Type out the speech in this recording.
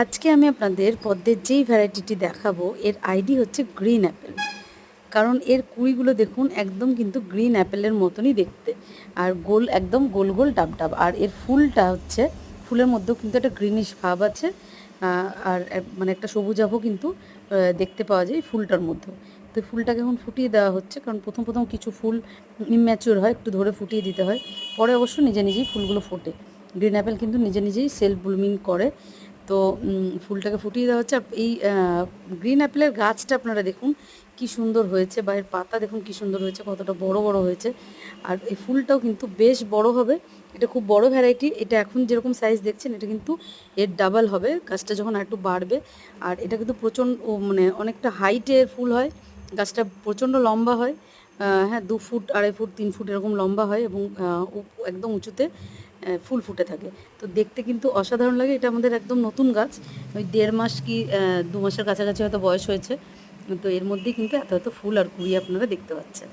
আজকে আমি আপনাদের পদ্মের যেই ভ্যারাইটিটি দেখাবো এর আইডি হচ্ছে গ্রিন অ্যাপেল। কারণ এর কুঁড়িগুলো দেখুন একদম কিন্তু গ্রিন অ্যাপেলের মতনই দেখতে, আর গোল একদম গোল গোল ডাব ডাব। আর এর ফুলটা হচ্ছে, ফুলের মধ্যেও কিন্তু একটা গ্রিনিশ ভাব আছে, আর মানে একটা সবুজাভও কিন্তু দেখতে পাওয়া যায় ফুলটার মধ্যেও। তো ফুলটাকে এখন ফুটিয়ে দেওয়া হচ্ছে, কারণ প্রথম প্রথম কিছু ফুল ইম্যাচিওর হয়, একটু ধরে ফুটিয়ে দিতে হয়, পরে অবশ্য নিজে নিজেই ফুলগুলো ফোটে। গ্রিন অ্যাপেল কিন্তু নিজে নিজেই সেলফ ব্লুমিং করে। তো ফুলটাকে ফুটিয়ে দেওয়া হচ্ছে। আর এই গ্রিন অ্যাপেলের গাছটা আপনারা দেখুন কি সুন্দর হয়েছে, বা এর পাতা দেখুন কি সুন্দর হয়েছে, কতটা বড় বড় হয়েছে। আর এই ফুলটাও কিন্তু বেশ বড় হবে, এটা খুব বড় ভ্যারাইটি। এটা এখন যেরকম সাইজ দেখছেন এটা কিন্তু এর ডাবল হবে গাছটা যখন একটু বাড়বে। আর এটা কিন্তু প্রচণ্ড মানে অনেকটা হাইটের ফুল হয়, গাছটা প্রচণ্ড লম্বা হয়। হ্যাঁ, 2 ফুট 2.5 ফুট 3 ফুট এরকম লম্বা হয়, এবং একদম উঁচুতে ফুল ফুটে থাকে। তো দেখতে কিন্তু অসাধারণ লাগে। এটা আমাদের একদম নতুন গাছ, ওই 1.5 মাস কি 2 মাসের কাছাকাছি হয়তো বয়স হয়েছে। তো এর মধ্যেই কিন্তু এত এত ফুল আর কুড়ি আপনারা দেখতে পাচ্ছেন।